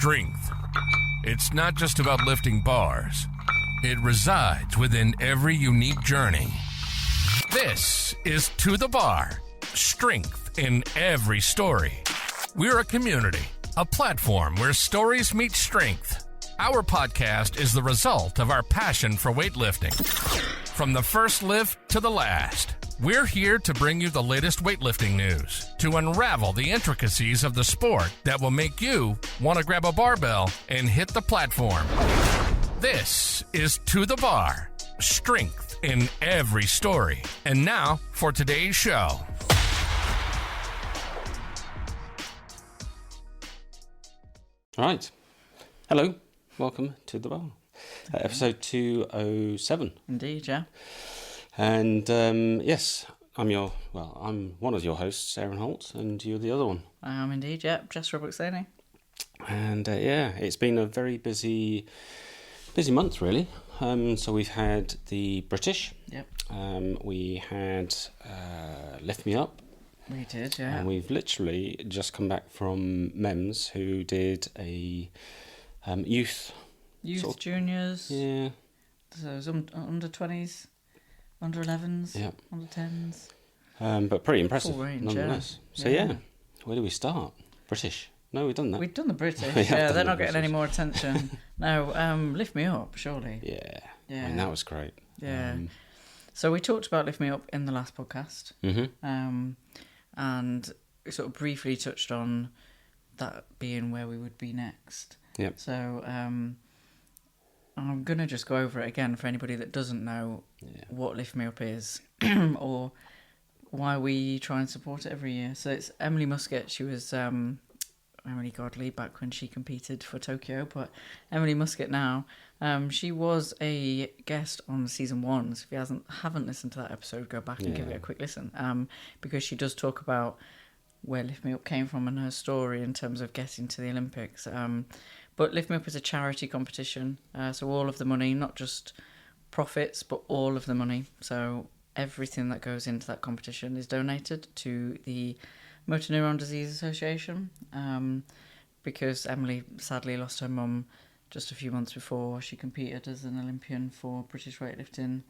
strength. It's not just about lifting bars. It resides within every unique journey. This is To The Bar, strength in every story. We're a community, a platform where stories meet strength. Our podcast is the result of our passion for weightlifting. From the first lift to the last, we're here to bring you the latest weightlifting news, to unravel the intricacies of the sport that will make you want to grab a barbell and hit the platform. This is To The Bar, strength in every story. And now for today's show. All right. Hello. Welcome to The Bar. Episode 207. Indeed, yeah. And yes, I'm one of your hosts, Aaron Holt, and you're the other one. I am indeed, yeah. Jess, Roebuck-Slaney. And it's been a very busy month, really. So we've had the British. Yep. We had Lift Me Up. We did, yeah. And we've literally just come back from MEMS, who did a youth sort of, juniors. Yeah. So it was under 20s, under 11s, yeah. under 10s. But pretty impressive, Full range, nonetheless. Yeah. So yeah, where do we start? British. No, we've done that. We've done the British. Yeah, they're not getting any more attention. No, Lift Me Up, surely. Yeah. Yeah. I mean, that was great. Yeah. So we talked about Lift Me Up in the last podcast. Mm-hmm. And we sort of briefly touched on that being where we would be next. Yep. So I'm going to just go over it again for anybody that doesn't know what Lift Me Up is or why we try and support it every year. So it's Emily Muskett. She was Emily Godley back when she competed for Tokyo, but Emily Muskett now. She was a guest on season 1, so if you haven't listened to that episode, go back and give it a quick listen, because she does talk about where Lift Me Up came from and her story in terms of getting to the Olympics. But Lift Me Up is a charity competition, so all of the money, not just profits, but all of the money, so everything that goes into that competition is donated to the Motor Neuron Disease Association, because Emily sadly lost her mum just a few months before she competed as an Olympian for British Weightlifting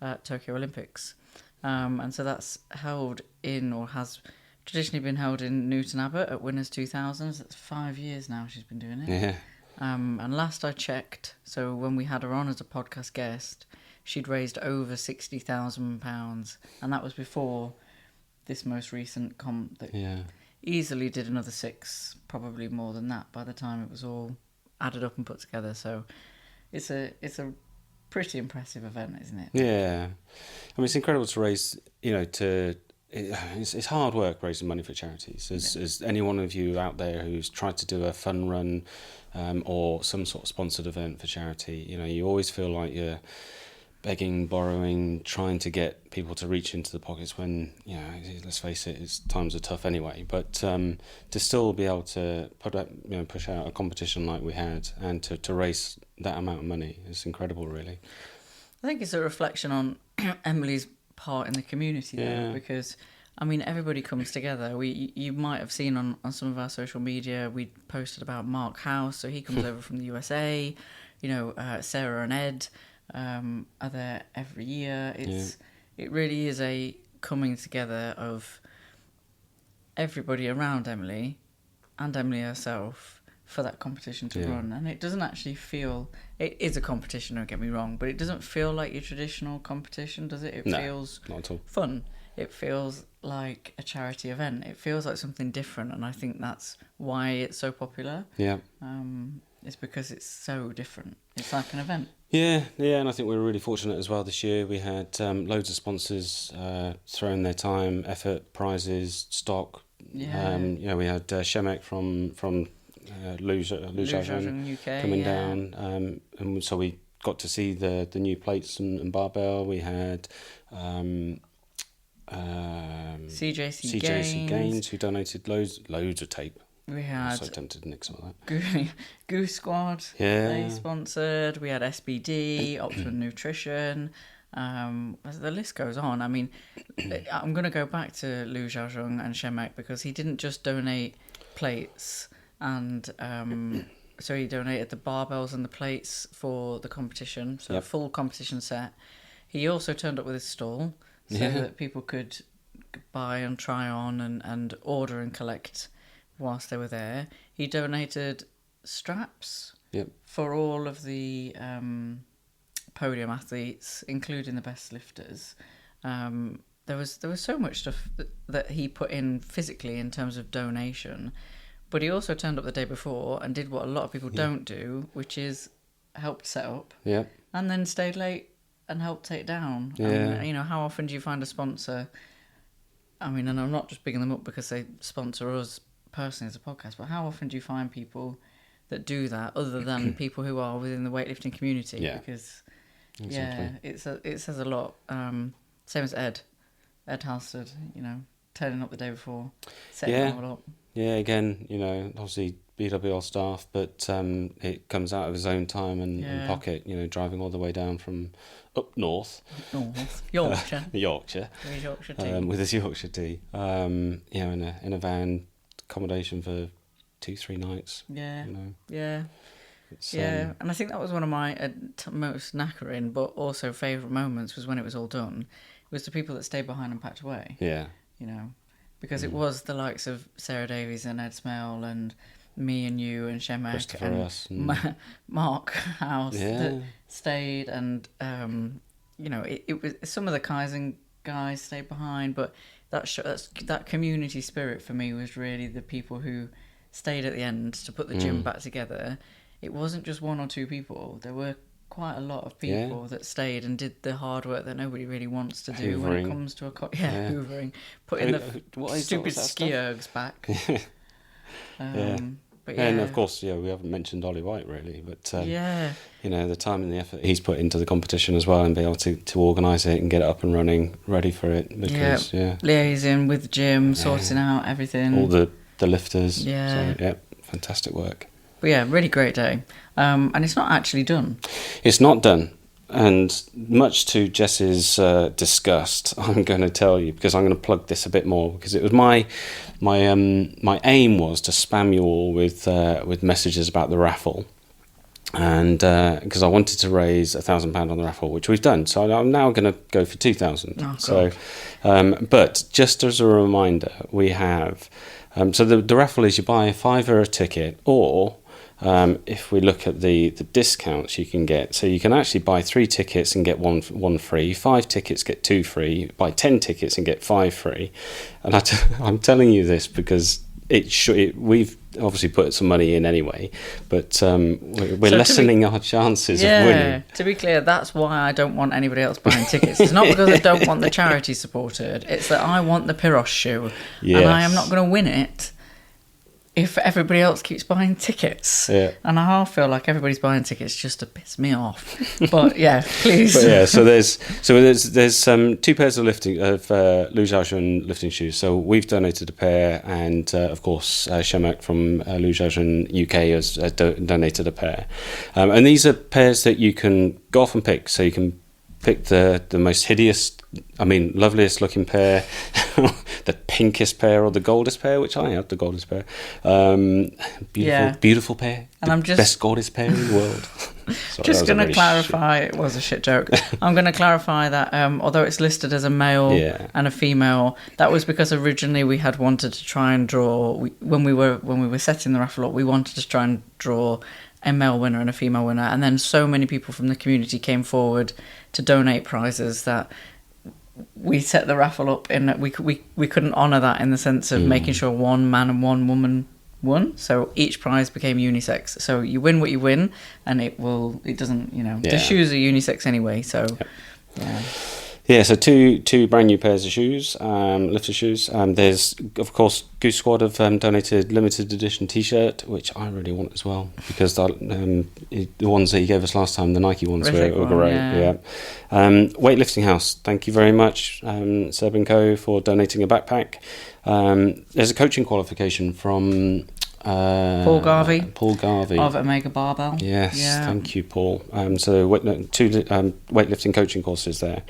at Tokyo Olympics. And so that's held in, or has traditionally been held in Newton Abbot at Winners 2000. That's 5 years now she's been doing it. Yeah. And last I checked, so when we had her on as a podcast guest, she'd raised over £60,000, and that was before this most recent comp that easily did another 6, probably more than that by the time it was all added up and put together. So it's a pretty impressive event, isn't it? Yeah. I mean, it's incredible to raise, it's hard work raising money for charities. As any one of you out there who's tried to do a fun run or some sort of sponsored event for charity, you always feel like you're begging, borrowing, trying to get people to reach into the pockets when, let's face it, times are tough anyway. But to still be able to push out a competition like we had and to raise that amount of money is incredible, really. I think it's a reflection on Emily's part in the community, though, because, I mean, everybody comes together. You might have seen on some of our social media, we posted about Mark House, so he comes over from the USA, Sarah and Ed are there every year. It really is a coming together of everybody around Emily and Emily herself for that competition to run. And it doesn't actually feel, it is a competition, don't get me wrong, but it doesn't feel like your traditional competition, does it? It feels not at all. Fun. It feels like a charity event. It feels like something different, and I think that's why it's so popular. Yeah. It's because it's so different. It's like an event. Yeah, and I think we were really fortunate as well this year. We had loads of sponsors throwing their time, effort, prizes, stock. Yeah. We had Shemek from LuXiaoJun UK coming down, and so we got to see the new plates and barbell. We had CJC Gaines, who donated loads of tape. We had... I'm so tempted to nick some of that. Goose Squad, they sponsored. We had SBD, Optimum Nutrition. The list goes on. I mean, I'm going to go back to LuXiaoJun and Shemek because he didn't just donate plates and So he donated the barbells and the plates for the competition, so a full competition set. He also turned up with his stall so that people could buy and try on and order and collect whilst they were there. He donated straps for all of the podium athletes, including the best lifters. There was so much stuff that he put in physically in terms of donation, but he also turned up the day before and did what a lot of people don't do, which is helped set up and then stayed late and helped take down. And, how often do you find a sponsor? I mean, and I'm not just bigging them up because they sponsor us personally as a podcast, but how often do you find people that do that other than people who are within the weightlifting community? Because it says a lot. Same as Ed Halstead, turning up the day before, setting it all up. Yeah, again, obviously BWL staff, but it comes out of his own time and pocket, driving all the way down from up north. Yorkshire. Yorkshire. With Yorkshire tea. With his Yorkshire tea. In a van, accommodation for 2-3 nights. Yeah. Yeah. And I think that was one of my most knackering but also favourite moments was when it was all done. It was the people that stayed behind and packed away. Yeah. Because it was the likes of Sarah Davies and Ed Smell and me and you and Shemek and Mark House that stayed, and it was some of the Kaizen guys stayed behind, but that community spirit for me was really the people who stayed at the end to put the gym back together. It wasn't just one or two people. There were quite a lot of people that stayed and did the hard work that nobody really wants to do when it comes to hoovering, putting the stupid ski ergs back. But and of course, we haven't mentioned Ollie White really, but the time and the effort he's put into the competition as well, and be able to organise it and get it up and running, ready for it. Because liaising with the gym, sorting out everything, all the lifters. Fantastic work. But really great day. And it's not actually done. It's not done. And much to Jess's disgust, I'm going to tell you, because I'm going to plug this a bit more, because it was my aim was to spam you all with messages about the raffle, and because I wanted to raise £1,000 on the raffle, which we've done. So I'm now going to go for 2,000. Oh, so, but just as a reminder, we have so the raffle is you buy a £5 a ticket, or if we look at the discounts you can get, so you can actually buy 3 tickets and get one free, 5 tickets get 2 free, buy 10 tickets and get 5 free. And I'm telling you this because we've obviously put some money in anyway, but we're lessening our chances of winning. To be clear, that's why I don't want anybody else buying tickets. It's not because I don't want the charity supported, it's that I want the Pyros shoe, and I am not going to win it if everybody else keeps buying tickets. And I half feel like everybody's buying tickets just to piss me off. But please. But so there's 2 pairs of LuXiaoJun lifting shoes. So we've donated a pair, and of course Shemek from LuXiaoJun UK has donated a pair. And these are pairs that you can go off and pick. So you can pick the most hideous, loveliest looking pair, the pinkest pair, or the goldest pair, which I have the goldest pair. Beautiful pair. And I'm just best goldest pair in the world. Sorry, just going to clarify, it was a shit joke. I'm going to clarify that although it's listed as a male and a female, that was because originally we had wanted to try and draw, when we were setting the raffle up, we wanted to try and draw a male winner and a female winner, and then so many people from the community came forward to donate prizes that we set the raffle up in that we couldn't honour that in the sense of making sure one man and one woman won. So each prize became unisex. So you win what you win, and it doesn't, the shoes are unisex anyway. So so two brand new pairs of shoes, lifter shoes. There's of course Goose Squad have donated limited edition T-shirt, which I really want as well, because the ones that he gave us last time, the Nike ones, were great. Weightlifting House, thank you very much, Seb and Co, for donating a backpack. There's a coaching qualification from Paul Garvey. Paul Garvey Of Omega Barbell. Yes, Yeah. thank you, Paul. So two weightlifting coaching courses there.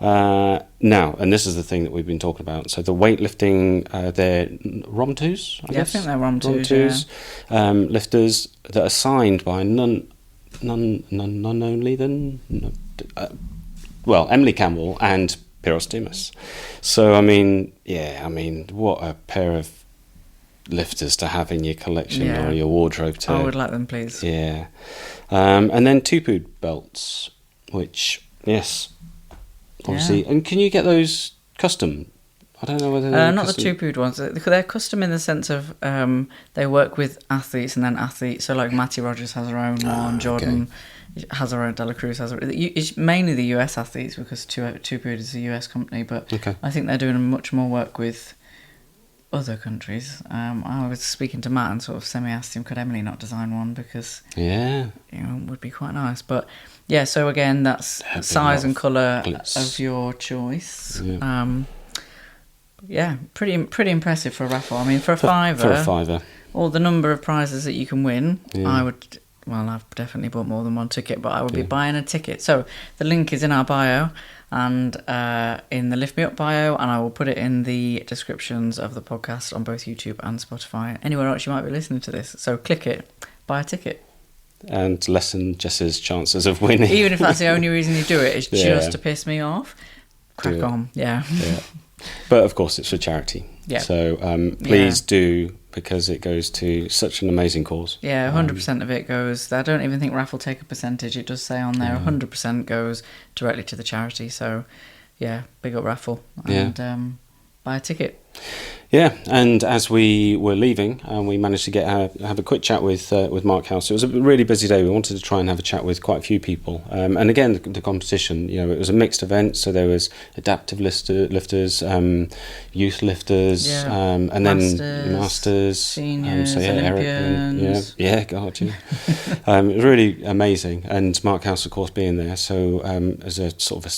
Now, and this is the thing that we've been talking about. So the weightlifting, they're ROM2s, I guess? I think they're ROM2s, lifters that are signed by none only than... Emily Campbell and Piros Dimas. So, what a pair of lifters to have in your collection or your wardrobe too. I would like them, please. Yeah. And then Tupu belts, which, yes, obviously. Yeah. And can you get those custom? I don't know whether they're not custom. The Tupu ones. They're custom in the sense of they work with athletes and then athletes. So like Matty Rogers has her own one, Jordan has her own, Dela Cruz has her own. It's mainly the US athletes because Tupu is a US company, but I think they're doing much more work with other countries. I was speaking to Matt and sort of semi-asked him, could Emily not design one, because it would be quite nice. But yeah, so again, that's size and colour of your choice. Pretty impressive for a raffle. I mean, for a fiver, or the number of prizes that you can win, I would. Well, I've definitely bought more than one ticket, but I would be buying a ticket. So the link is in our bio and in the Lift Me Up bio, and I will put it in the descriptions of the podcast on both YouTube and Spotify. Anywhere else you might be listening to this. So click it, buy a ticket. And lessen Jess's chances of winning. Even if that's the only reason you do it, is just to piss me off. Crack on, yeah. But of course, it's for charity. Yeah. So please do, because it goes to such an amazing cause. Yeah, 100% of it goes. I don't even think raffle take a percentage. It does say on there 100% goes directly to the charity. So, yeah, big up raffle and buy a ticket. Yeah, and as we were leaving, we managed to have a quick chat with Mark House. It was a really busy day. We wanted to try and have a chat with quite a few people. And again, the competition, it was a mixed event. So there was adaptive lifters, youth lifters, and then masters, seniors, Olympians. Eric, God, yeah. It was really amazing. And Mark House, of course, being there. So as a sort of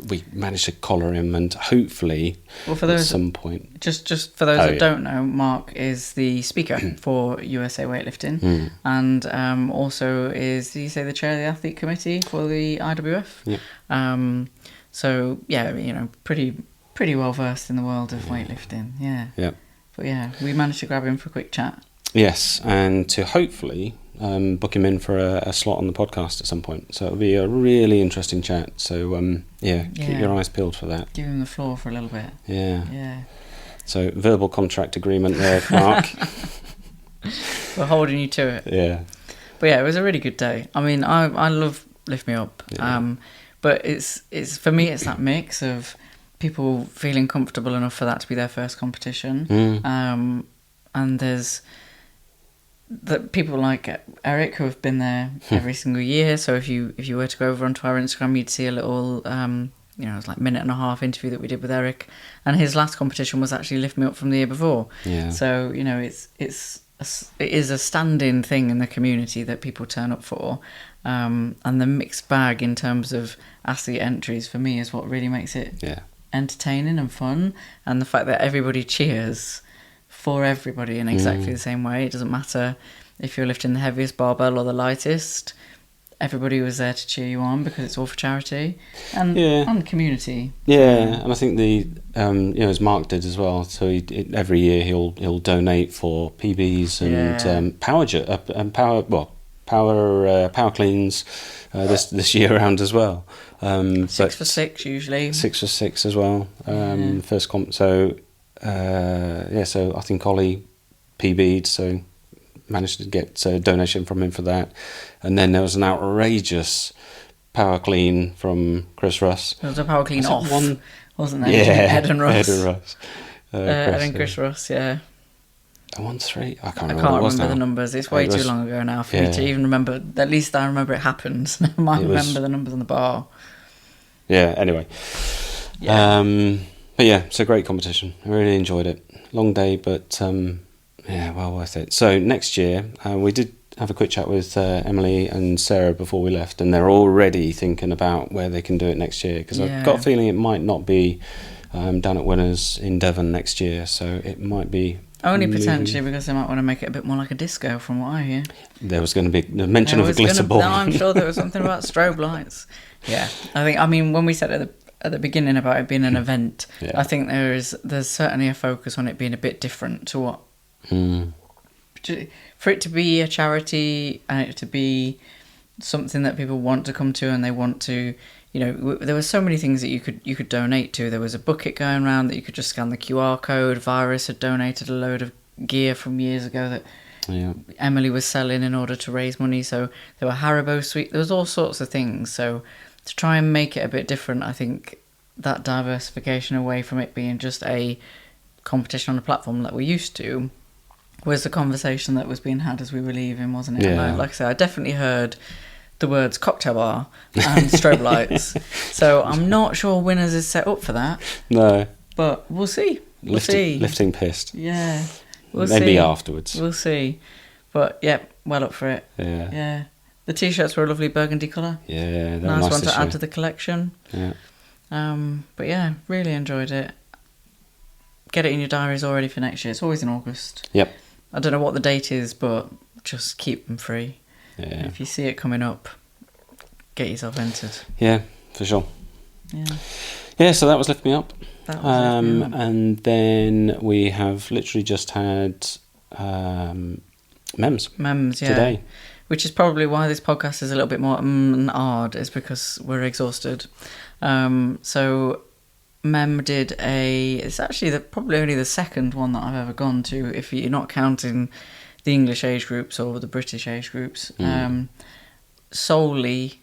we managed to collar him, and hopefully at some point. Just for those that don't know, Mark is the speaker for USA Weightlifting, and also is, did you say, the chair of the athlete committee for the IWF? Yeah. So yeah, pretty well versed in the world of weightlifting. Yeah. Yeah. But yeah, we managed to grab him for a quick chat. Yes, and to hopefully book him in for a slot on the podcast at some point. So it'll be a really interesting chat. So keep your eyes peeled for that. Give him the floor for a little bit. Yeah. Yeah. So verbal contract agreement there, Mark. We're holding you to it. Yeah. But yeah, it was a really good day. I mean, I love Lift Me Up. Yeah. But it's for me, it's that mix of people feeling comfortable enough for that to be their first competition. And there's that people like Eric who have been there every single year. So if you were to go over onto our Instagram, you'd see a little it was like 1.5-minute interview that we did with Eric, and his last competition was actually Lift Me Up from the year before. Yeah. So it is a stand-in thing in the community that people turn up for, and the mixed bag in terms of athlete entries for me is what really makes it entertaining and fun, and the fact that everybody cheers for everybody in exactly the same way. It doesn't matter if you're lifting the heaviest barbell or the lightest. Everybody was there to cheer you on because it's all for charity and the community. Yeah, and I think as Mark did as well. So every year he'll donate for PBs and power cleans this year round as well. 6 for 6 usually. 6 for 6 as well. First comp. So so I think Ollie PB'd, so managed to get a donation from him for that. And then there was an outrageous power clean from Chris Russ. There was a power clean off, wasn't there? Yeah, Ed and Russ. Ed and Chris Russ, yeah. 1-3? I can't remember the numbers. It's way too long ago now for me to even remember. At least I remember it happened. I might remember the numbers on the bar. Yeah, anyway. Yeah. But yeah, it's a great competition. I really enjoyed it. Long day, but well worth it. So next year, we did have a quick chat with Emily and Sarah before we left, and they're already thinking about where they can do it next year, because I've got a feeling it might not be down at Winners in Devon next year, so it might be Only potentially because they might want to make it a bit more like a disco, from what I hear. There was going to be a mention of a glitter ball. No, I'm sure there was something about strobe lights. Yeah, I mean, when we said at the beginning about it being an event, I think there's certainly a focus on it being a bit different to what. For it to be a charity and it to be something that people want to come to and they want to, there were so many things that you could donate to. There was a bucket going around that you could just scan the QR code. Virus had donated a load of gear from years ago that Emily was selling in order to raise money. So there were Haribo sweets. There was all sorts of things. So to try and make it a bit different, I think that diversification away from it being just a competition on a platform that we're used to was the conversation that was being had as we were leaving, wasn't it? Yeah. Like I said, I definitely heard the words cocktail bar and strobe lights. So I'm not sure Winners is set up for that. No. But we'll see. We'll see. Lifting pissed. Yeah. We'll Maybe see. afterwards. We'll see. But, well up for it. Yeah. Yeah. The T-shirts were a lovely burgundy colour. Yeah, they're nice nice one to issue. add to the collection. Yeah. But yeah, really enjoyed it. Get it in your diaries already for next year. It's always in August. Yep. I don't know what the date is, but just keep them free. Yeah. If you see it coming up, get yourself entered. Yeah, for sure. Yeah. Yeah, so that was Lift Me Up. That was Lift Me Up. And then we have literally just had MEMS MEMS, yeah. today. Which is probably why this podcast is a little bit more and odd, is because we're exhausted. So Mem did it's actually probably only the second one that I've ever gone to, if you're not counting the English age groups or the British age groups. Solely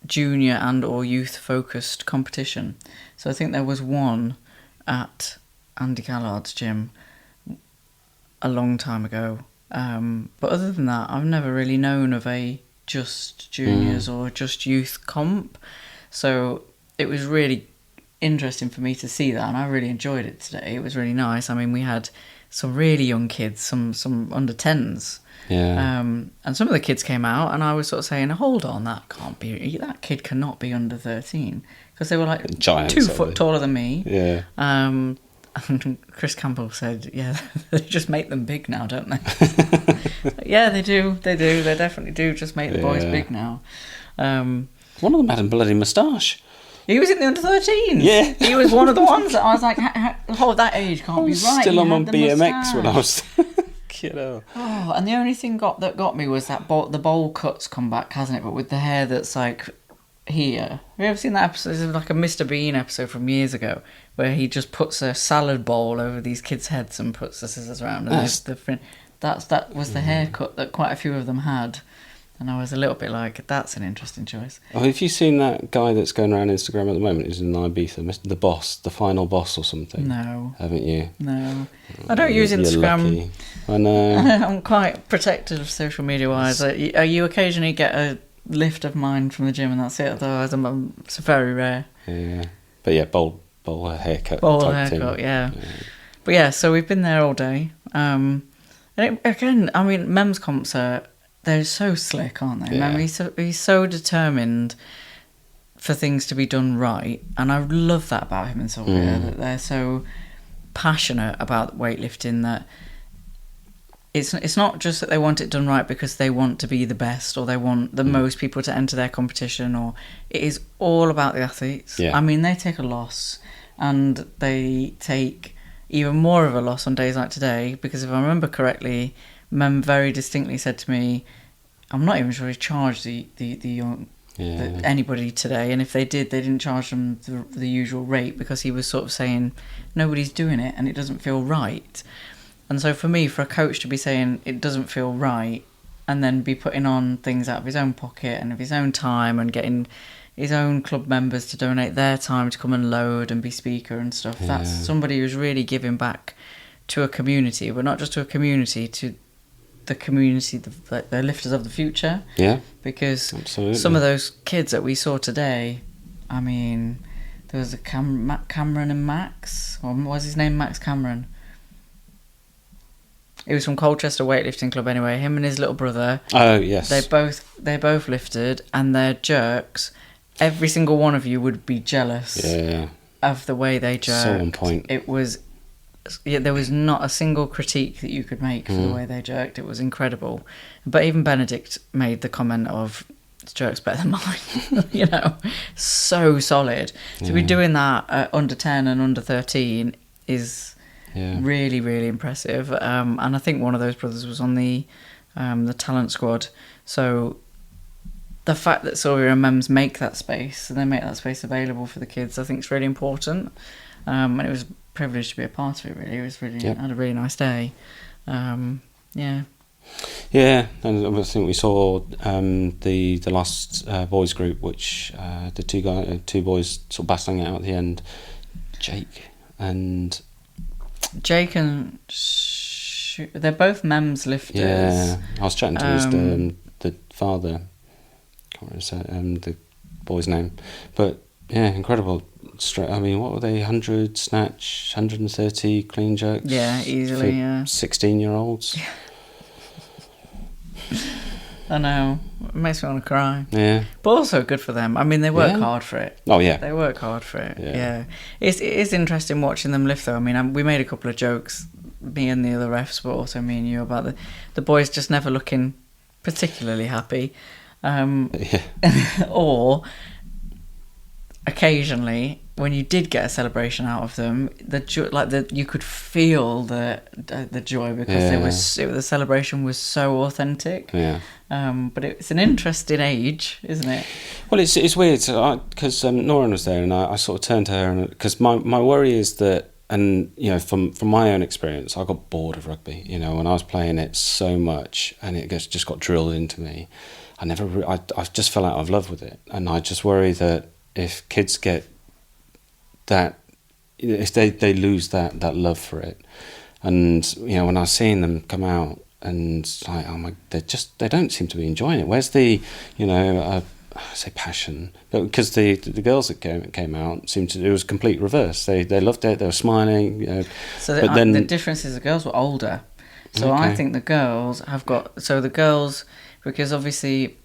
junior and or youth focused competition. So I think there was one at Andy Callard's gym a long time ago. But other than that, I've never really known of a just juniors or just youth comp. So it was really interesting for me to see that, and I really enjoyed it today. It was really nice. I mean, we had some really young kids, some under 10s. Yeah. And some of the kids came out, and I was sort of saying, hold on, that kid cannot be under 13, because they were like Giants, 2 foot taller than me. Yeah. And Chris Campbell said, yeah, they just make them big now, don't they? Yeah, they do. They definitely do just make the boys big now. One of them had a bloody moustache. He was in the under 13s. Yeah. He was one of the ones that I was like, that age can't be right. Still on my BMX moustache. when I was kiddo. Oh, and the only thing that got me was that the bowl cut's come back, hasn't it? But with the hair that's like here. Have you ever seen that episode? It's like a Mr. Bean episode from years ago, where he just puts a salad bowl over these kids' heads and puts the scissors around. And that was the haircut that quite a few of them had. And I was a little bit like, that's an interesting choice. Oh, have you seen that guy that's going around Instagram at the moment? Who's in Ibiza, the boss, the final boss or something? No. Haven't you? No. I don't use Instagram. You're lucky. I know. I'm quite protective of social media wise. You occasionally get a lift of mine from the gym and that's it. Otherwise, it's very rare. Yeah. But yeah, bowl haircut. Bowl type haircut, thing. yeah. But yeah, so we've been there all day. And again, I mean, Mem's concert, they're so slick, aren't they? Yeah. Mem, he's so determined for things to be done right. And I love that about him and Sylvia, that they're so passionate about weightlifting that it's not just that they want it done right because they want to be the best or they want the most people to enter their competition, or it is all about the athletes. Yeah. I mean, they take a loss and they take even more of a loss on days like today, because if I remember correctly, Mem very distinctly said to me, I'm not even sure he charged the young anybody today, and if they did, they didn't charge them the usual rate, because he was sort of saying nobody's doing it and it doesn't feel right. And so for me, for a coach to be saying it doesn't feel right and then be putting on things out of his own pocket and of his own time and getting his own club members to donate their time to come and load and be speaker and stuff, that's somebody who's really giving back to a community, but not just to a community, to the community, the lifters of the future. Yeah. Because absolutely. Some of those kids that we saw today, I mean, there was a Cameron and Max, or what was his name, Max Cameron? He was from Colchester Weightlifting Club anyway. Him and his little brother. Oh yes. They both lifted, and their jerks. Every single one of you would be jealous. Yeah. Of the way they jerked. So on point. It was there was not a single critique that you could make for the way they jerked. It was incredible. But even Benedict made the comment of, "This jerk's better than mine." You know, so solid. To be doing that at under 10 and under 13 is really, really impressive. And I think one of those brothers was on the talent squad. So the fact that Sylvia and Mems make that space, and they make that space available for the kids, I think is really important. And it was a privilege to be a part of it, really. It was really, I had a really nice day. Yeah, and I think we saw the last boys group, which the two boys sort of battling it out at the end. Jake and they're both Mems lifters. Yeah, I was chatting to the father. Can't remember the boy's name, but yeah, incredible. I mean, what were they? 100 snatch, 130 clean jerks. Yeah, easily. For 16-year-olds. I know. It makes me want to cry. Yeah. But also good for them. I mean, they work hard for it. Oh, yeah. They work hard for it. Yeah. It is interesting watching them lift, though. I mean, we made a couple of jokes, me and the other refs, but also me and you, about the boys just never looking particularly happy. Or occasionally, when you did get a celebration out of them, you could feel the joy, because the celebration was so authentic. Yeah. But it's an interesting age, isn't it? Well, it's weird because Noreen was there, and I sort of turned to her, and because my worry is that, and you know, from my own experience, I got bored of rugby. You know, when I was playing it so much, and it just got drilled into me. I just fell out of love with it, and I just worry that if kids get that, if they lose that love for it, and you know, when I was seeing them come out, and like, oh my, they don't seem to be enjoying it. Where's the, you know, I say passion, but because the girls that came out seemed to, it was complete reverse. They loved it. They were smiling. You know, so but then the difference is the girls were older, so okay. I think the girls have got because obviously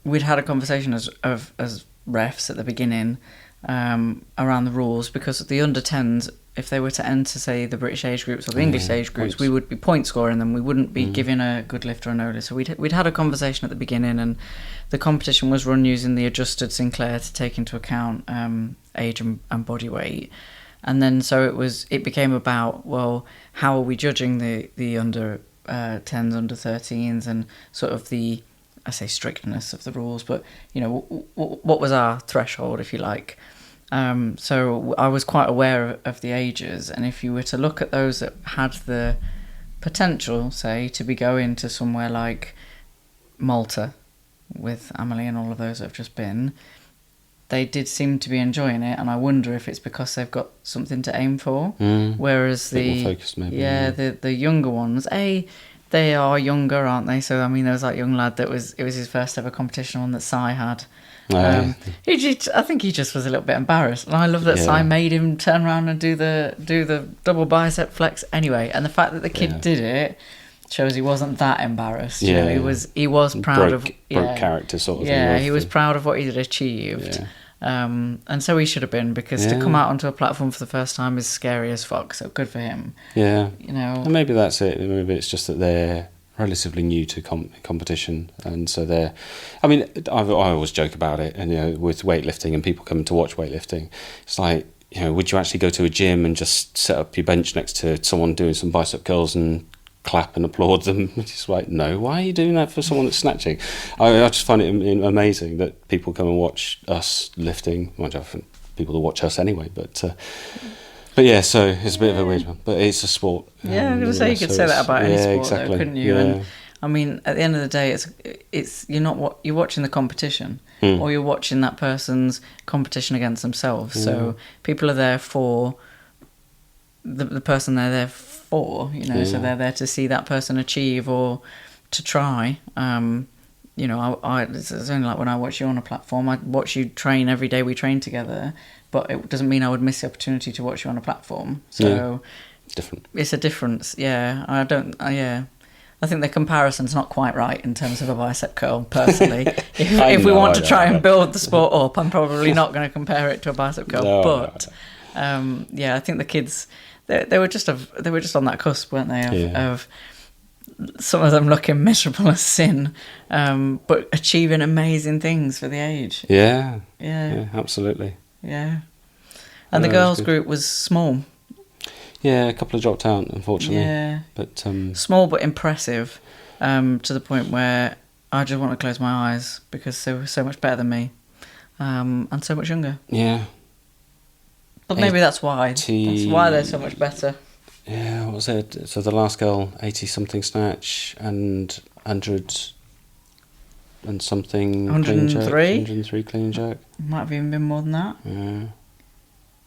we'd had a conversation as refs at the beginning around the rules, because the under 10s, if they were to enter, say, the British age groups or the English age groups, points. We would be point scoring them. We wouldn't be giving a good lift or a no lift. So we'd had a conversation at the beginning, and the competition was run using the adjusted Sinclair to take into account age and body weight. And then so it became about, well, how are we judging the under 10s, under 13s, and sort of the, I say, strictness of the rules, but you know, what was our threshold, if you like. So I was quite aware of the ages, and if you were to look at those that had the potential, say, to be going to somewhere like Malta with Emily and all of those that have just been, they did seem to be enjoying it, and I wonder if it's because they've got something to aim for. Whereas the focused, maybe, the younger ones, they are younger, aren't they? So I mean, there was that young lad it was his first ever competition one that Sai had. I think he just was a little bit embarrassed, and I love that Sai made him turn around and do the double bicep flex anyway. And the fact that the kid did it shows he wasn't that embarrassed. Yeah, you know, he was proud of character sort of thing. Yeah, he was proud of what he had achieved. Yeah. And so he should have been, because to come out onto a platform for the first time is scary as fuck. So good for him. Yeah, you know, and maybe that's it. Maybe it's just that they're relatively new to competition, and so they're. I mean, I always joke about it, and you know, with weightlifting and people coming to watch weightlifting, it's like, you know, would you actually go to a gym and just set up your bench next to someone doing some bicep curls and clap and applaud them? It's just like, no, why are you doing that for someone that's snatching? I just find it amazing that people come and watch us lifting. Mind you, I think people will watch us anyway, but yeah, so it's a bit of a weird one, but it's a sport. Yeah, I'm going to say you could say that about any sport, though, couldn't you? Yeah. And I mean, at the end of the day, it's you're watching the competition, or you're watching that person's competition against themselves. So people are there for the person they're there for, you know. So they're there to see that person achieve or to try. You know, it's only like when I watch you on a platform, I watch you train every day. We train together. But it doesn't mean I would miss the opportunity to watch you on a platform. So different. It's a difference. Yeah, I think the comparison's not quite right in terms of a bicep curl. Personally, if we want to try and build the sport up, I'm probably not going to compare it to a bicep curl. I think the kids they were just on that cusp, weren't they? Yeah. Of some of them looking miserable as sin, but achieving amazing things for the age. Yeah. Yeah. Yeah, absolutely. Yeah. And the Yeah, it was girls' good. group was small. Yeah, a couple have dropped out, unfortunately. Yeah. But Small but impressive, to the point where I just want to close my eyes because they were so much better than me, and so much younger. yeah. But maybe that's why. 80 That's why they're so much better. Yeah, what was it? So the last girl, 80-something snatch and 100 and something clean jerk. 103? 103 clean jerk. Might have even been more than that. Yeah.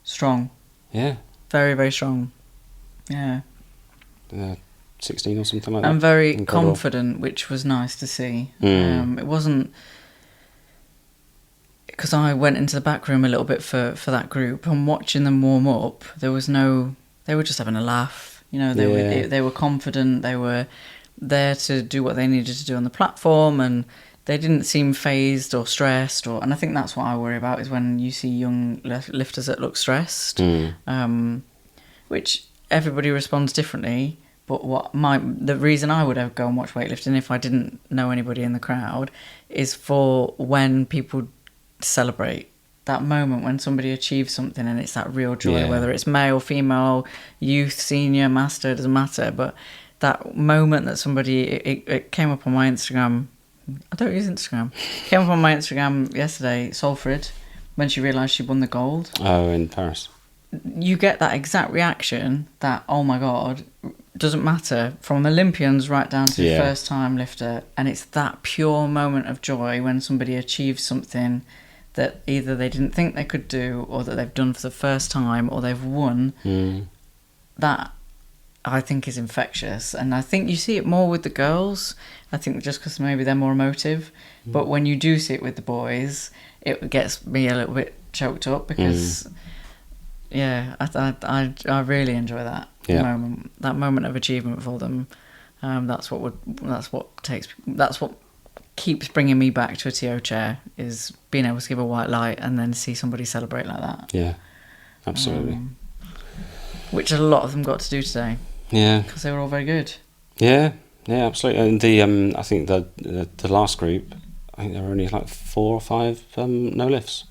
Strong. Yeah. Very, very strong. Yeah. 16 or something like that. And very Incredible. confident, which was nice to see. Mm. It wasn't... Because I went into the back room a little bit for that group, and watching them warm up, there was no... They were just having a laugh. You know, they were confident. They were there to do what they needed to do on the platform, and they didn't seem phased or stressed. And I think that's what I worry about, is when you see young lifters that look stressed, which everybody responds differently. But the reason I would ever go and watch weightlifting if I didn't know anybody in the crowd is for when people celebrate. That moment when somebody achieves something and it's that real joy, whether it's male, female, youth, senior, master, doesn't matter. But that moment that somebody, it came up on my Instagram. I don't use Instagram. It came up on my Instagram yesterday, Solfrid, when she realised she won the gold. Oh, in Paris. You get that exact reaction that, oh my God, doesn't matter, from Olympians right down to the first time lifter. And it's that pure moment of joy when somebody achieves something that either they didn't think they could do, or that they've done for the first time, or they've won. That, I think, is infectious. And I think you see it more with the girls. I think just because maybe they're more emotive. But when you do see it with the boys, it gets me a little bit choked up because, I really enjoy that moment. That moment of achievement for them. That's what keeps bringing me back to a TO chair, is being able to give a white light and then see somebody celebrate like that. Yeah, absolutely. Which a lot of them got to do today. Yeah. Because they were all very good. Yeah, absolutely. And the I think the last group, I think there were only like 4 or 5 no lifts.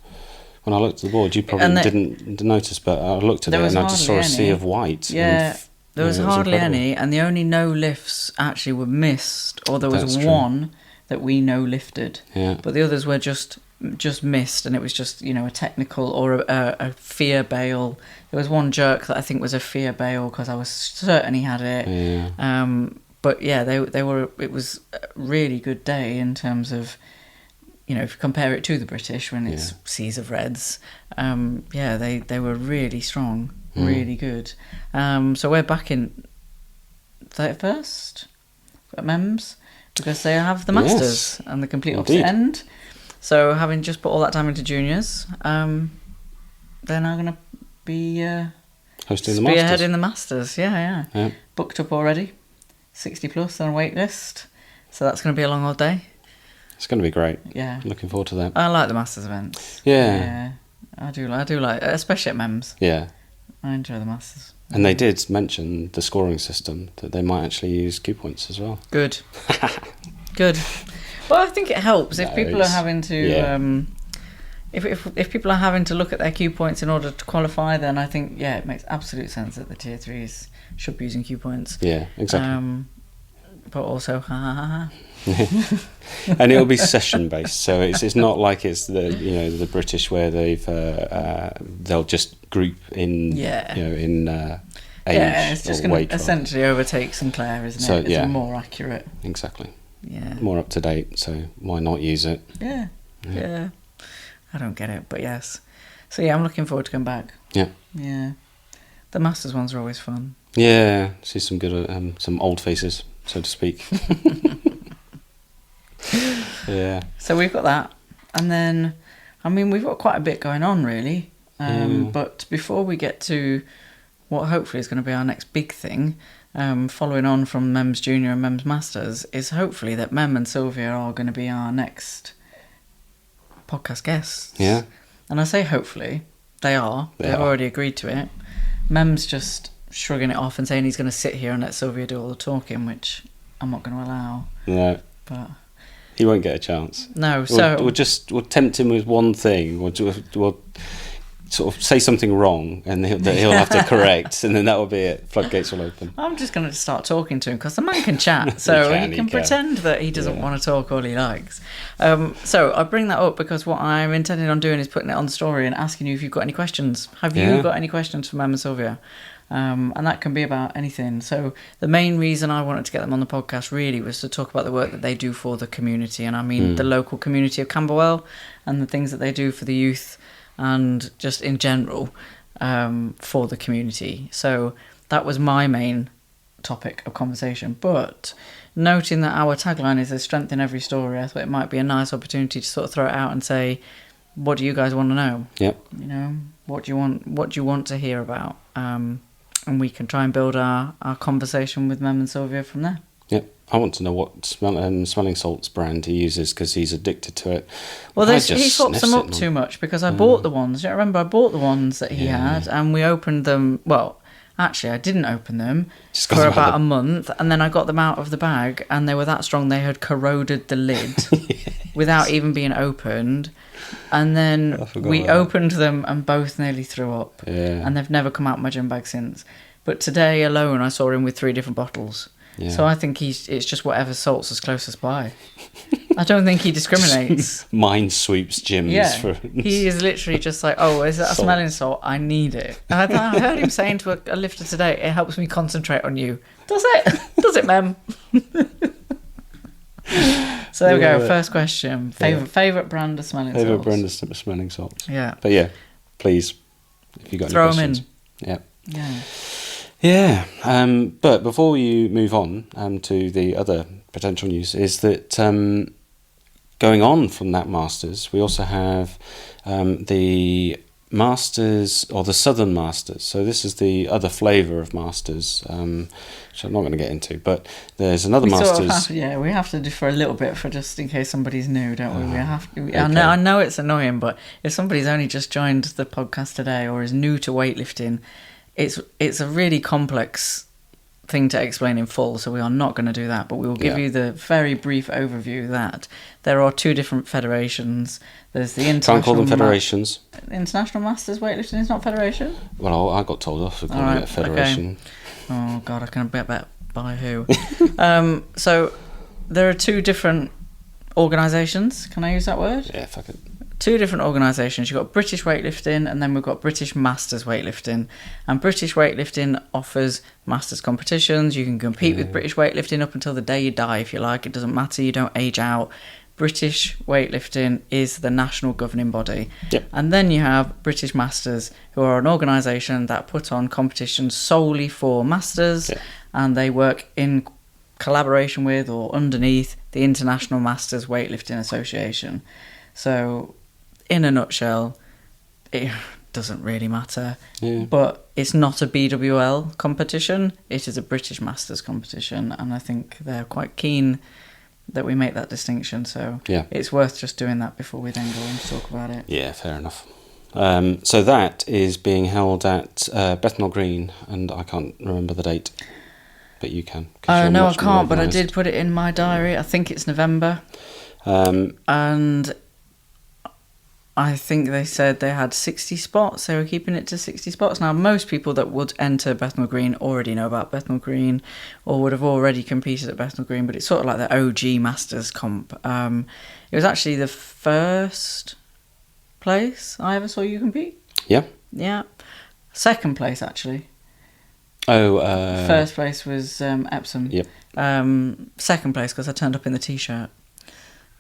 When I looked at the board, you probably didn't notice, but I looked at it and I just saw a sea of white. Yeah, there was hardly incredible. any, and the only no lifts actually were missed, or there was one that we no lifted. Yeah. But the others were just missed, and it was just, a technical or a fear bail. There was one jerk that I think was a fear bail because I was certain he had it. Yeah. But yeah, they were. It was a really good day in terms of, if you compare it to the British when it's seas of reds. They were really strong, really good. So we're back in 31st at MEMS because they have the Masters and the complete opposite end. So having just put all that time into juniors, they're now going to be hosting the Masters. Spearheading the Masters. Yeah. Booked up already, 60 plus on a wait list. So that's going to be a long old day. It's going to be great. Yeah. Looking forward to that. I like the Masters events. Yeah. I do like, especially at MEMS. Yeah. I enjoy the Masters. And they did mention the scoring system, that they might actually use Q points as well. Good. Good. Well, I think it helps if people are having to if people are having to look at their Q points in order to qualify, then I think it makes absolute sense that the tier 3s should be using Q points. Yeah, exactly. But also, and it'll be session based, so it's not like it's the British where they'll just group in in age it's just or weight. Going to essentially overtake Sinclair, isn't it? It's more accurate. Exactly. Yeah. More up to date, so why not use it? Yeah. I don't get it, but yes. So I'm looking forward to going back. Yeah. Yeah. The Masters ones are always fun. Yeah, see some good, some old faces, so to speak. Yeah. So we've got that, and then, we've got quite a bit going on, really. But before we get to what hopefully is going to be our next big thing, following on from MEMS Junior and MEMS Masters, is hopefully that Mem and Sylvia are going to be our next podcast guests. Yeah. And I say hopefully, they are. They've already agreed to it. Mem's just shrugging it off and saying he's going to sit here and let Sylvia do all the talking, which I'm not going to allow. No. But he won't get a chance. No, so we'll tempt him with one thing. We'll sort of say something wrong, and he'll have to correct, and then that will be it. Floodgates will open. I'm just going to start talking to him because the man can chat, so he can pretend that he doesn't want to talk all he likes. So I bring that up because what I'm intending on doing is putting it on the story and asking you if you've got any questions. Have you got any questions for Mem and Sylvia? And that can be about anything. So the main reason I wanted to get them on the podcast really was to talk about the work that they do for the community, and I mean the local community of Camberwell, and the things that they do for the youth and just in general for the community. So that was my main topic of conversation. But noting that our tagline is "There's strength in every story," I thought it might be a nice opportunity to sort of throw it out and say, what do you guys want to know? Yep. You know, what do you want to hear about? And we can try and build our conversation with Mem and Sylvia from there. Yep. I want to know what smelling salts brand he uses because he's addicted to it. Well, he swaps them up too much because I bought the ones. I remember I bought the ones that he had, and we opened them. Well, actually, I didn't open them for about a month, and then I got them out of the bag, and they were that strong they had corroded the lid without even being opened. And then we opened them and both nearly threw up. Yeah. And they've never come out of my gym bag since. But today alone, I saw him with 3 different bottles. Yeah. So I think it's just whatever salt's as closest by. I don't think he discriminates. Minesweeps gyms. Yeah, For he is literally just like, oh, is that a smelling salt? I need it. I heard him saying to a lifter today, it helps me concentrate on you. Does it? Does it, Mem? So there we go. First question. Favourite brand of smelling salts? Favourite brand of smelling salts. Yeah. But yeah, please, if you got throw any questions. Throw them in. Yeah. Yeah. But before you move on to the other potential news, is that going on from that Masters, we also have the Masters, or the Southern Masters. So this is the other flavour of Masters, which I'm not going to get into. But there's another Masters. We have to do for a little bit for just in case somebody's new, don't we? We have to. Okay. I know it's annoying, but if somebody's only just joined the podcast today or is new to weightlifting, it's a really complex thing to explain in full, so we are not going to do that, but we will give you the very brief overview that there are 2 different federations. There's the International... Can't call them federations. International Masters Weightlifting is not federation? Well, I got told off for calling it a federation. Okay. Oh, God, I can bet by who. So there are 2 different organisations. Can I use that word? Yeah, fuck it. 2 different organisations. You've got British Weightlifting, and then we've got British Masters Weightlifting. And British Weightlifting offers Masters competitions. You can compete with British Weightlifting up until the day you die, if you like. It doesn't matter. You don't age out. British Weightlifting is the national governing body. Yep. And then you have British Masters, who are an organisation that put on competitions solely for Masters, and they work in collaboration with or underneath the International Masters Weightlifting Association. So, in a nutshell, it doesn't really matter. Yeah. But it's not a BWL competition. It is a British Masters competition, and I think they're quite keen that we make that distinction. So it's worth just doing that before we then go on to talk about it. Yeah, fair enough. So that is being held at Bethnal Green, and I can't remember the date, but you can. No, I can't, but I did put it in my diary. I think it's November. And I think they said they had 60 spots. They were keeping it to 60 spots. Now, most people that would enter Bethnal Green already know about Bethnal Green or would have already competed at Bethnal Green, but it's sort of like the OG Masters comp. It was actually the first place I ever saw you compete. Yeah. Yeah. Second place, actually. Oh. First place was Epsom. Yep. Second place because I turned up in the T-shirt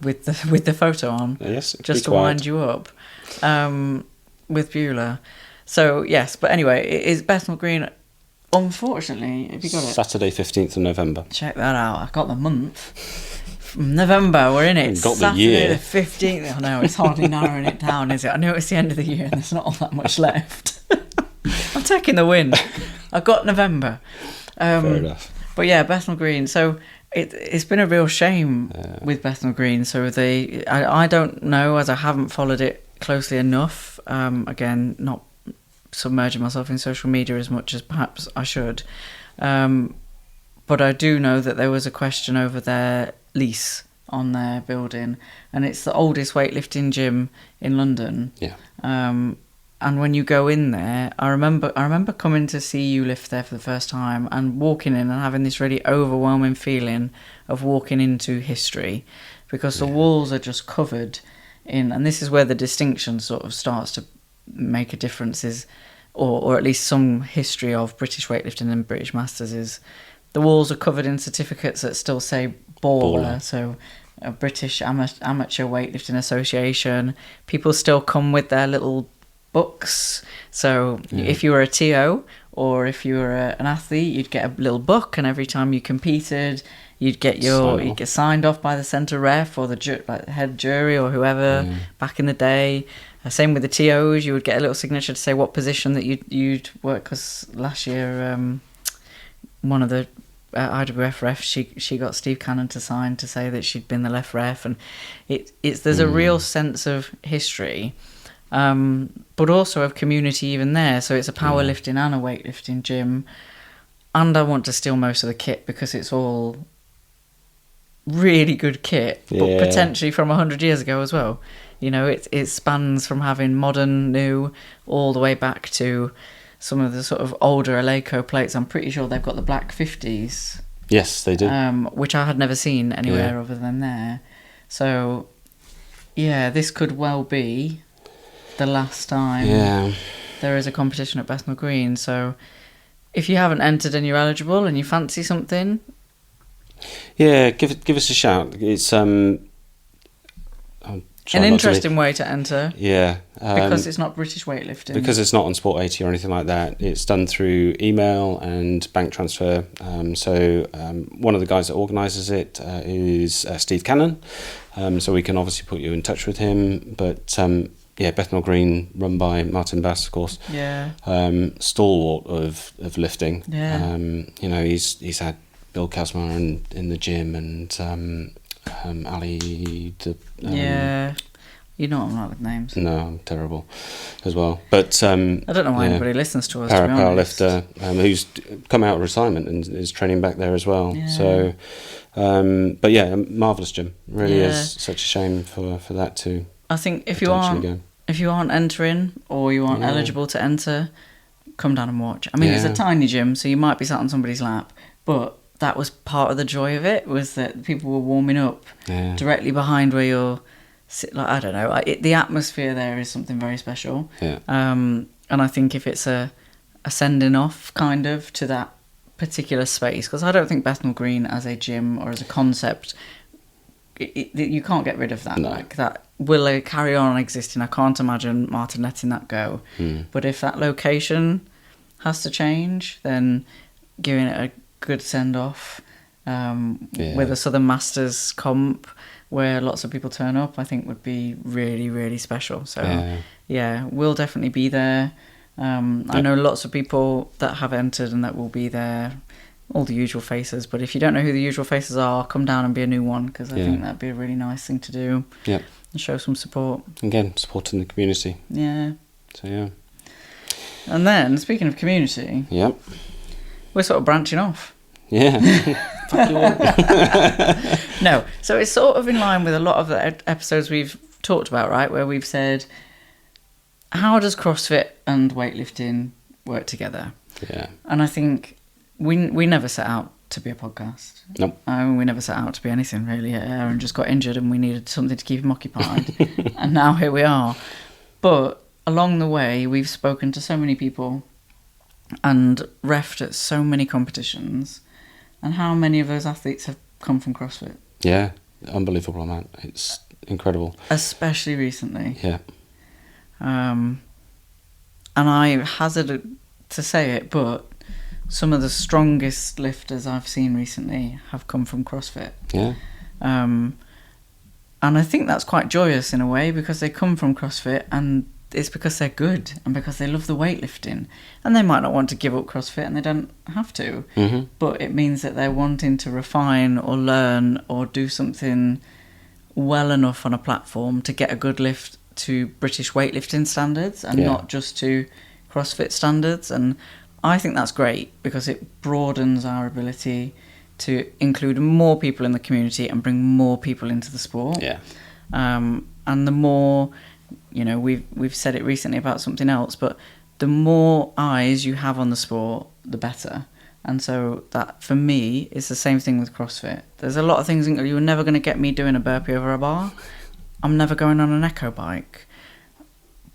with the photo on, yes, just to wind you up, with Beulah. So yes, but anyway, it is Bethnal Green. Unfortunately, have you got it? Saturday, 15th of November. Check that out. I got the month. From November, we're in it. Got Saturday the year. The 15th. I know, it's hardly narrowing it down, is it? I know it's the end of the year and there's not all that much left. I'm taking the win. I got November. Fair enough. But yeah, Bethnal Green. So it's been a real shame with Bethnal Green. So I don't know, as I haven't followed it closely enough. Again, not submerging myself in social media as much as perhaps I should. But I do know that there was a question over their lease on their building, and it's the oldest weightlifting gym in London. Yeah. And when you go in there, I remember coming to see you lift there for the first time and walking in and having this really overwhelming feeling of walking into history, because the walls are just covered in, and this is where the distinction sort of starts to make a difference, is, or at least some history of British weightlifting and British Masters, is the walls are covered in certificates that still say baller. So a British Amateur Weightlifting Association. People still come with their little books. So if you were a TO or if you were an athlete, you'd get a little book, and every time you competed, you'd get signed off by the centre ref or the head jury or whoever back in the day. Same with the TOs, you would get a little signature to say what position that you'd work. Because last year, one of the IWF refs, she got Steve Cannon to sign to say that she'd been the left ref, and there's a real sense of history, but also of community even there. So it's a powerlifting and a weightlifting gym, and I want to steal most of the kit because it's all really good kit, but potentially from 100 years ago as well. You know, it spans from having modern, new, all the way back to some of the sort of older Eleiko plates. I'm pretty sure they've got the black 50s. Yes, they do. Which I had never seen anywhere other than there. So, yeah, this could well be the last time there is a competition at Bethnal Green. So, if you haven't entered and you're eligible and you fancy something, give us a shout. It's an interesting way to enter. Yeah. Because it's not British weightlifting. Because it's not on Sport 80 or anything like that. It's done through email and bank transfer. So one of the guys that organises it is Steve Cannon. So we can obviously put you in touch with him. But Bethnal Green, run by Martin Bass, of course. Yeah. Stalwart of lifting. Yeah. He's had Bill Kazmar in the gym, and Ali. You know I'm not with names. No, I'm terrible as well. But I don't know why anybody listens to us. Powerlifter who's come out of retirement and is training back there as well. Yeah. So, a marvellous gym. Really is such a shame for that to. I think if you aren't entering or you aren't eligible to enter, come down and watch. I mean, it's a tiny gym, so you might be sat on somebody's lap, but that was part of the joy of it, was that people were warming up directly behind where you're. I don't know. The atmosphere there is something very special. Yeah. And I think if it's a sending off kind of to that particular space, because I don't think Bethnal Green as a gym or as a concept, you can't get rid of that. No. Like that will carry on existing. I can't imagine Martin letting that go. But if that location has to change, then giving it a good send off with a Southern Masters comp where lots of people turn up, I think would be really, really special. So we'll definitely be there. I know lots of people that have entered and that will be there, all the usual faces. But if you don't know who the usual faces are, come down and be a new one, because I think that'd be a really nice thing to do. Yeah. And show some support. Again, supporting the community. Yeah. So, And then, speaking of community, we're sort of branching off. Yeah. No, so it's sort of in line with a lot of the episodes we've talked about, right? Where we've said, how does CrossFit and weightlifting work together? Yeah. And I think we never set out to be a podcast. Nope. We never set out to be anything, really. Aaron just got injured and we needed something to keep him occupied. And now here we are. But along the way, we've spoken to so many people and refed at so many competitions. And how many of those athletes have come from CrossFit? Yeah, unbelievable amount. It's incredible. Especially recently. Yeah. And I hazard to say it, but some of the strongest lifters I've seen recently have come from CrossFit. Yeah. And I think that's quite joyous in a way, because they come from CrossFit and it's because they're good and because they love the weightlifting, and they might not want to give up CrossFit, and they don't have to, but it means that they're wanting to refine or learn or do something well enough on a platform to get a good lift to British weightlifting standards, and not just to CrossFit standards, and I think that's great because it broadens our ability to include more people in the community and bring more people into the sport. Yeah. And the more, we've said it recently about something else, but the more eyes you have on the sport, the better. And so that, for me, is the same thing with CrossFit. There's a lot of things, you're never going to get me doing a burpee over a bar. I'm never going on an echo bike.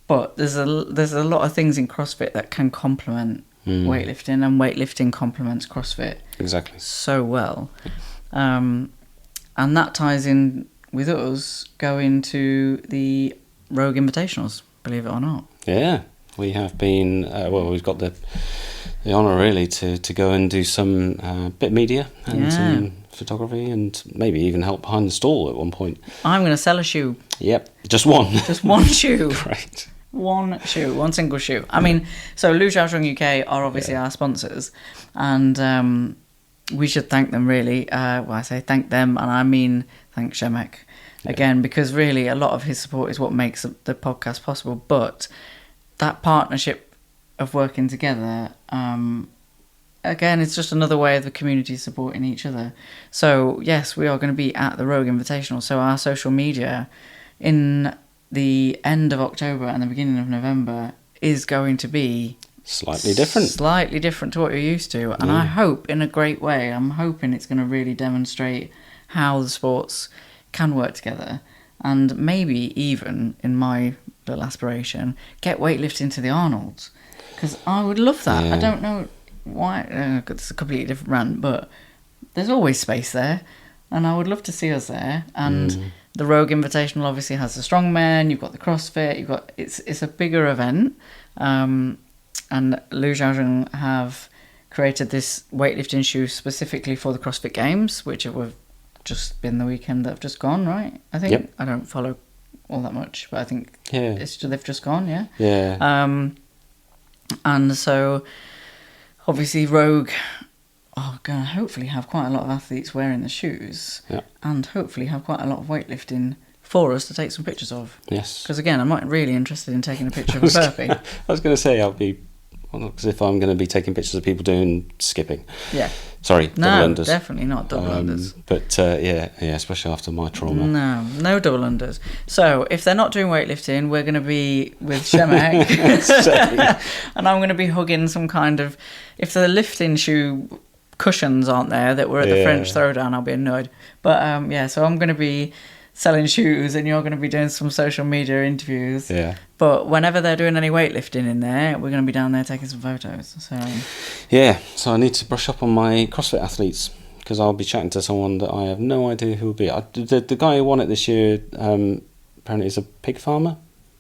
But there's a lot of things in CrossFit that can complement weightlifting, and weightlifting complements CrossFit Exactly. so well. And that ties in with us going to the Rogue Invitationals, believe it or not. Yeah, we have been, we've got the honour really to go and do some bit media and some photography, and maybe even help behind the stall at one point. I'm going to sell a shoe. Yep, just one. Just one shoe. Great. One shoe, one single shoe. I mean, so LuXiaoJun UK are obviously our sponsors, and we should thank them really. I say thank them, and I mean thank Shemek again, because really a lot of his support is what makes the podcast possible. But that partnership of working together, again, it's just another way of the community supporting each other. So yes, we are going to be at the Rogue Invitational. So our social media in the end of October and the beginning of November is going to be slightly different to what you're used to, and I hope in a great way. I'm hoping it's going to really demonstrate how the sports can work together, and maybe even, in my little aspiration, get weightlifting to the Arnolds, because I would love that. I don't know why, it's a completely different rant, but there's always space there, and I would love to see us there. And the Rogue Invitational obviously has the strongman, you've got the CrossFit, it's a bigger event, and LuXiaoJun have created this weightlifting shoe specifically for the CrossFit Games, which have just been the weekend that have just gone, right? I think. Yep. I don't follow all that much, but I think they've just gone, yeah? Yeah. And so obviously Rogue are going to hopefully have quite a lot of athletes wearing the shoes, and hopefully have quite a lot of weightlifting for us to take some pictures of. Yes. Because again, I'm not really interested in taking a picture of a burpee. I was going to say, because if I'm going to be taking pictures of people doing skipping. Yeah. Sorry, double unders. Definitely not double unders. But especially after my trauma. No double unders. So if they're not doing weightlifting, we're going to be with Shemek, and I'm going to be hugging some kind of. If the lifting shoe cushions aren't there that were at the French Throwdown, I'll be annoyed. But so I'm going to be selling shoes, and you're going to be doing some social media interviews. Yeah. But whenever they're doing any weightlifting in there, we're going to be down there taking some photos. So I need to brush up on my CrossFit athletes, because I'll be chatting to someone that I have no idea who will be. The guy who won it this year apparently is a pig farmer.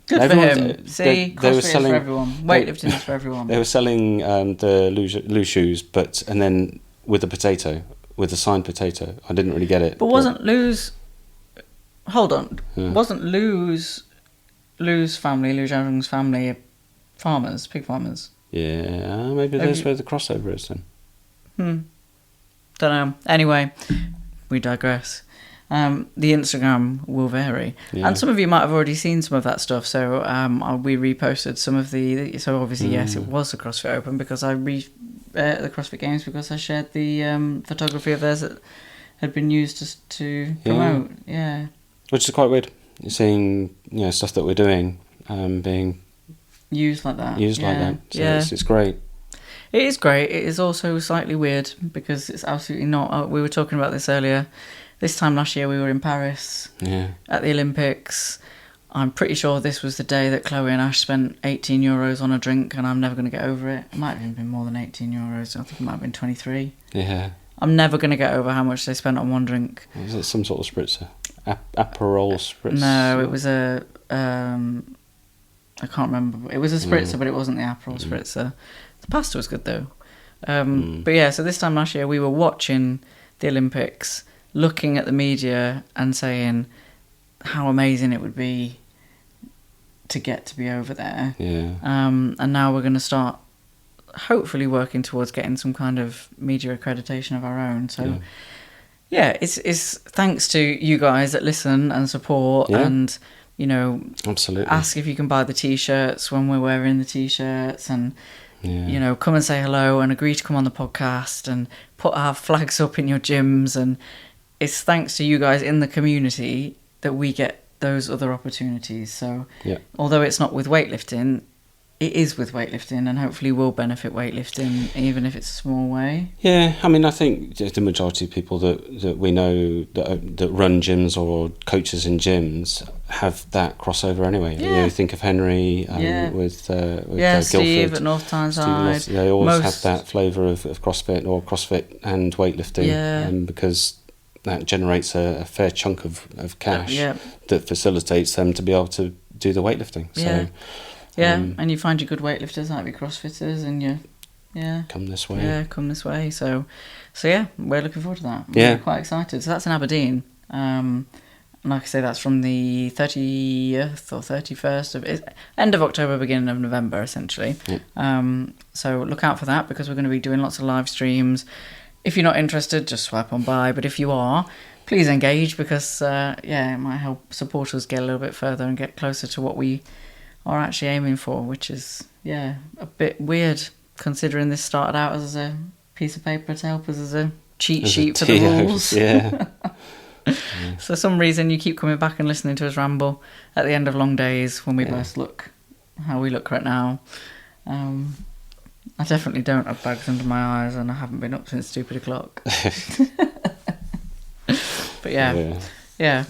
Good for him. See, CrossFit is for everyone. Weightlifting is for everyone. They were selling the Lu shoes, and then with the signed potato. I didn't really get it. But wasn't Lu's... Hold on. Yeah. Wasn't Lu's family, LuXiaoJun's family, farmers, pig farmers? Yeah, maybe that's where the crossover is then. Don't know. Anyway, we digress. The Instagram will vary. Yeah. And some of you might have already seen some of that stuff. So we reposted some of the... So obviously, yes, it was the CrossFit Open, because the CrossFit Games, because I shared the photography of theirs that had been used to promote. Yeah. Which is quite weird. You're seeing, stuff that we're doing being used like that. So it's great. It is great. It is also slightly weird, because it's absolutely not. We were talking about this earlier. This time last year we were in Paris at the Olympics. I'm pretty sure this was the day that Chloe and Ash spent €18 on a drink, and I'm never going to get over it. It might have even been more than €18. I think it might have been 23. Yeah. I'm never going to get over how much they spent on one drink. Was it some sort of spritzer? Aperol spritzer? No, it was a... I can't remember. It was a spritzer, but it wasn't the Aperol spritzer. The pasta was good, though. But yeah, so this time last year we were watching the Olympics, looking at the media and saying how amazing it would be to get to be over there. Yeah. And now we're going to start hopefully working towards getting some kind of media accreditation of our own. So it's thanks to you guys that listen and support and Absolutely. ask if you can buy the T-shirts when we're wearing the T-shirts, and come and say hello and agree to come on the podcast and put our flags up in your gyms. And it's thanks to you guys in the community that we get those other opportunities. So although it's not with weightlifting, it is with weightlifting, and hopefully will benefit weightlifting, even if it's a small way. Yeah, I mean, I think the majority of people that we know that run gyms or coaches in gyms have that crossover anyway. Yeah. Think of Henry with Steve Guildford. at North Tyneside. They always have that flavour of CrossFit or CrossFit and weightlifting, because that generates a fair chunk of cash that facilitates them to be able to do the weightlifting. So. And you find your good weightlifters, like your CrossFitters, and come this way. Yeah, come this way. So we're looking forward to that. We're quite excited. So that's in Aberdeen. Like I say, that's from the 30th or 31st end of October, beginning of November, essentially. So look out for that, because we're going to be doing lots of live streams. If you're not interested, just swipe on by. But if you are, please engage, because it might help support us get a little bit further and get closer to what we are actually aiming for, which is a bit weird, considering this started out as a piece of paper to help us as a cheat sheet for the rules. For some reason you keep coming back and listening to us ramble at the end of long days when we both look how we look right now. I definitely don't have bags under my eyes, and I haven't been up since stupid o'clock. But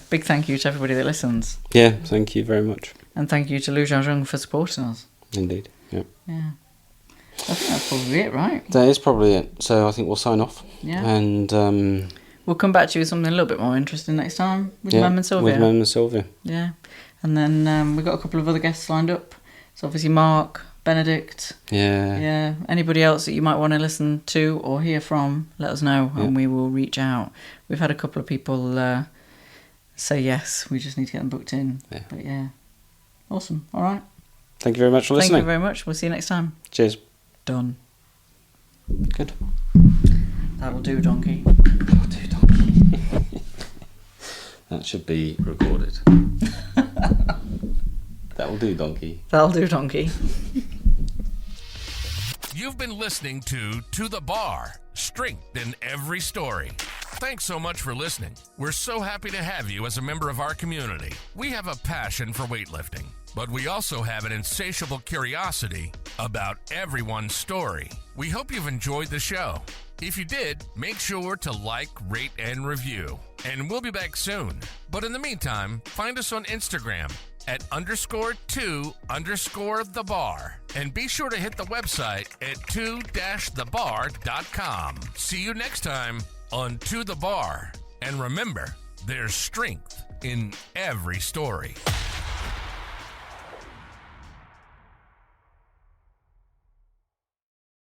big thank you to everybody that listens. Yeah, thank you very much. And thank you to LuXiaoJun for supporting us. Indeed, yeah. I think that's probably it, right? That is probably it. So I think we'll sign off. Yeah. And we'll come back to you with something a little bit more interesting next time with Mem and Sylvia. With Mem and Sylvia. Yeah. And then we've got a couple of other guests lined up. So obviously Mark, Benedict. Yeah. Yeah. Anybody else that you might want to listen to or hear from, let us know, and we will reach out. We've had a couple of people say yes. We just need to get them booked in. Yeah. But awesome. All right. Thank you very much for listening. Thank you very much. We'll see you next time. Cheers. Done. Good. That'll do, donkey. That'll do, donkey. That should be recorded. That'll do, donkey. That'll do, donkey. You've been listening to the Bar, strength in every story. Thanks so much for listening. We're so happy to have you as a member of our community. We have a passion for weightlifting, but we also have an insatiable curiosity about everyone's story. We hope you've enjoyed the show. If you did, make sure to like, rate, and review. And we'll be back soon. But in the meantime, find us on Instagram at _2_thebar. And be sure to hit the website at 2-thebar.com. See you next time on To The Bar. And remember, there's strength in every story.